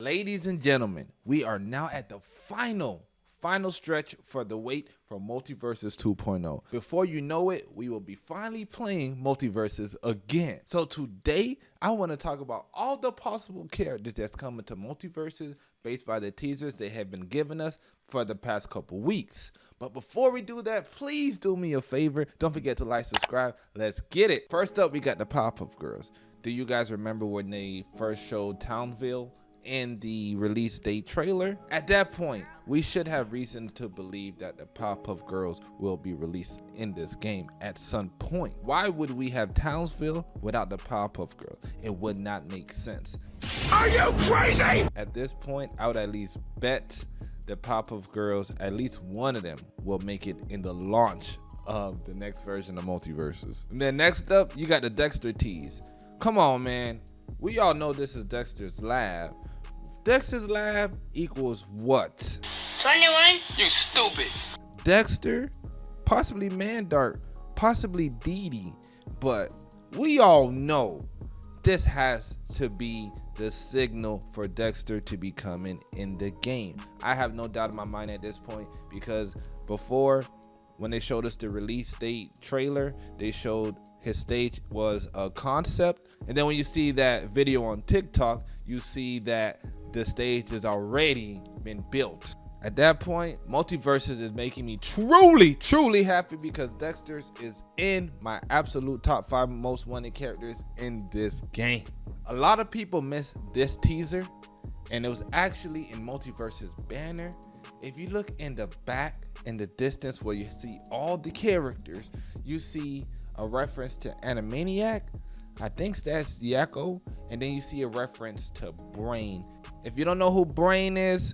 Ladies and gentlemen, we are now at the final stretch for the wait for Multiversus 2.0. Before you know it, we will be finally playing Multiversus again. So today, I want to talk about all the possible characters that's coming to Multiversus based by the teasers they have been giving us for the past couple weeks. But before we do that, please do me a favor. Don't forget to like, subscribe. Let's get it. First up, we got the Powerpuff Girls. Do you guys remember when they first showed Townsville in the release date trailer? At that point, we should have reason to believe that the Powerpuff Girls will be released in this game at some point. Why would we have Townsville without the Powerpuff Girls? It would not make sense. Are you crazy? At this point, I would at least bet the Powerpuff Girls, at least one of them, will make it in the launch of the next version of Multiversus. And then next up, you got the Dexter tease. Come on, man. We all know this is Dexter's lab. Dexter's lab equals what? 21? You stupid. Dexter, possibly Mandark, possibly Dee Dee, but we all know this has to be the signal for Dexter to be coming in the game. I have no doubt in my mind at this point, because before, when they showed us the release date trailer, they showed his stage was a concept, and then when you see that video on TikTok, you see that the stage has already been built. At that point, Multiversus is making me truly happy, because Dexter is in my absolute top 5 most wanted characters in this game. A lot of people missed this teaser, and it was actually in Multiversus banner. If you look in the back, in the distance where you see all the characters, you see a reference to Animaniac. I think that's Yakko, and then you see a reference to Brain. If you don't know who Brain is,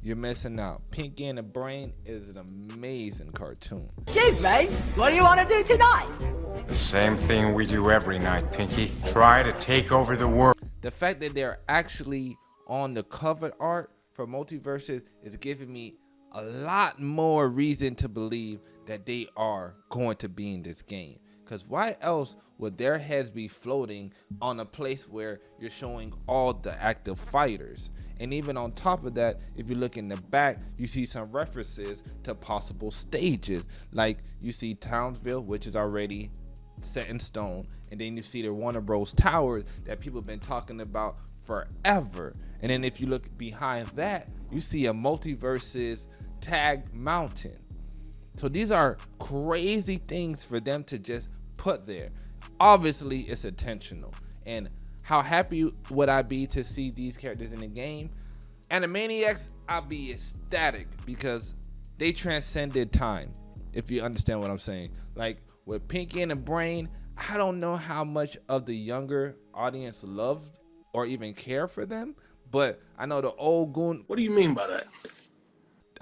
you're missing out. Pinky and the Brain is an amazing cartoon. Gee, Brain, what do you want to do tonight? The same thing we do every night, Pinky. Try to take over the world. The fact that they're actually on the cover art for Multiversus is giving me a lot more reason to believe that they are going to be in this game. Because why else would their heads be floating on a place where you're showing all the active fighters? And even on top of that, if you look in the back, you see some references to possible stages. Like you see Townsville, which is already set in stone. And then you see the Warner Bros. Towers that people have been talking about forever. And then if you look behind that, you see a Multiversus tag mountain. So these are crazy things for them to just put there. Obviously, it's intentional. And how happy would I be to see these characters in the game? Animaniacs, I'll be ecstatic, because they transcended time, if you understand what I'm saying. Like with Pinky and the Brain, I don't know how much of the younger audience loved or even care for them, but I know the old goon. What do you mean by that?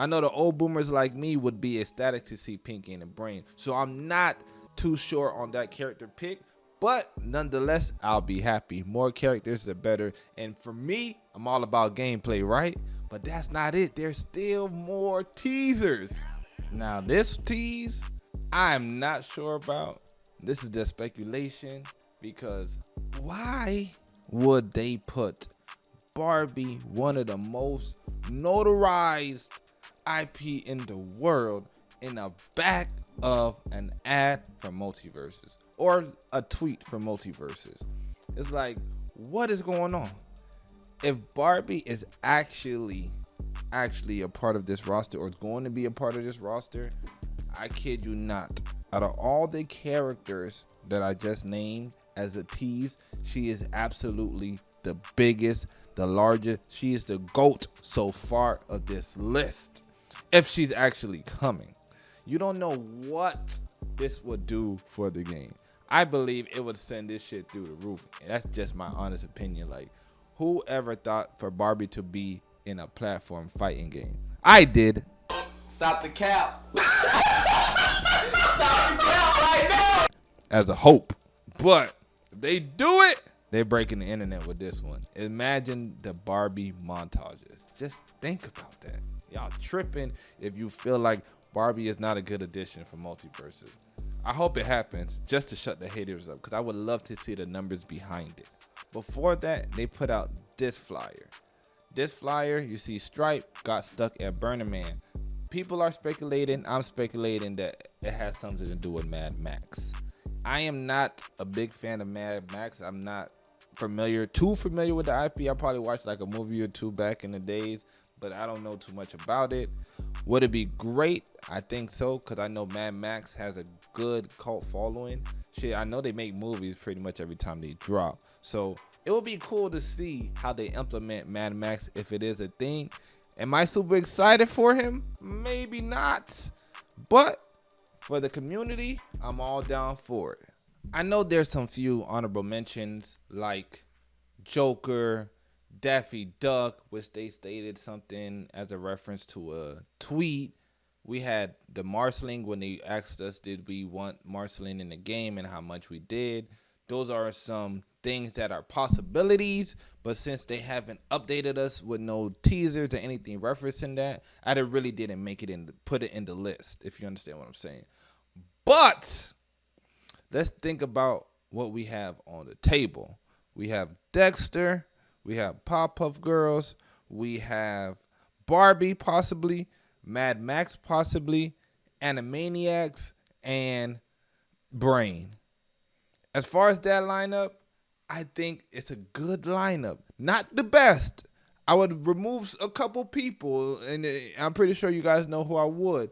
I know the old boomers like me would be ecstatic to see Pinky and the Brain. So I'm not too sure on that character pick, but nonetheless, I'll be happy. More characters, the better. And for me, I'm all about gameplay, right? But that's not it. There's still more teasers. Now, this tease, I'm not sure about. This is just speculation, because why would they put Barbie, one of the most notarized IP in the world, in the back of an ad for Multiversus or a tweet for Multiversus? It's like, what is going on? If Barbie is actually a part of this roster, or is going to be a part of this roster, I kid you not, out of all the characters that I just named as a tease, she is absolutely the biggest, the largest. She is the GOAT so far of this list, if she's actually coming. You don't know what this would do for the game. I believe it would send this shit through the roof. And that's just my honest opinion. Like, who ever thought for Barbie to be in a platform fighting game? I did. Stop the cap. Stop the cap right now. As a hope. But if they do it, they're breaking the internet with this one. Imagine the Barbie montages. Just think about that. Y'all tripping if you feel like Barbie is not a good addition for Multiversus. I hope it happens just to shut the haters up, because I would love to see the numbers behind it. Before that, they put out this flyer. This flyer, you see Stripe got stuck at Burning Man. People are speculating, I'm speculating that it has something to do with Mad Max. I am not a big fan of Mad Max. I'm not too familiar with the IP. I probably watched like a movie or two back in the days, but I don't know too much about it. Would it be great? I think so, because I know Mad Max has a good cult following. Shit, I know they make movies pretty much every time they drop. So it would be cool to see how they implement Mad Max if it is a thing. Am I super excited for him? Maybe not. But for the community, I'm all down for it. I know there's some few honorable mentions like Joker, Daffy Duck, which they stated something as a reference to a tweet. We had the Marceling when they asked us, did we want Marceling in the game, and how much we did. Those are some things that are possibilities, but since they haven't updated us with no teasers or anything referencing that, I really didn't put it in the list, if you understand what I'm saying. But let's think about what we have on the table. We have Dexter, we have Powerpuff Girls, we have Barbie possibly, Mad Max possibly, Animaniacs, and Brain. As far as that lineup, I think it's a good lineup. Not the best. I would remove a couple people, and I'm pretty sure you guys know who I would.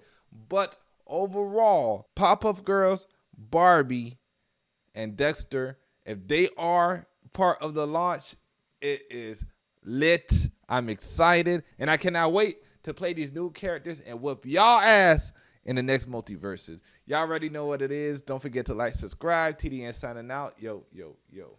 But overall, Powerpuff Girls, Barbie, and Dexter, if they are part of the launch, it is lit. I'm excited, and I cannot wait to play these new characters and whoop y'all ass in the next Multiverses. Y'all already know what it is. Don't forget to like, subscribe. TDN signing out. Yo, yo, yo.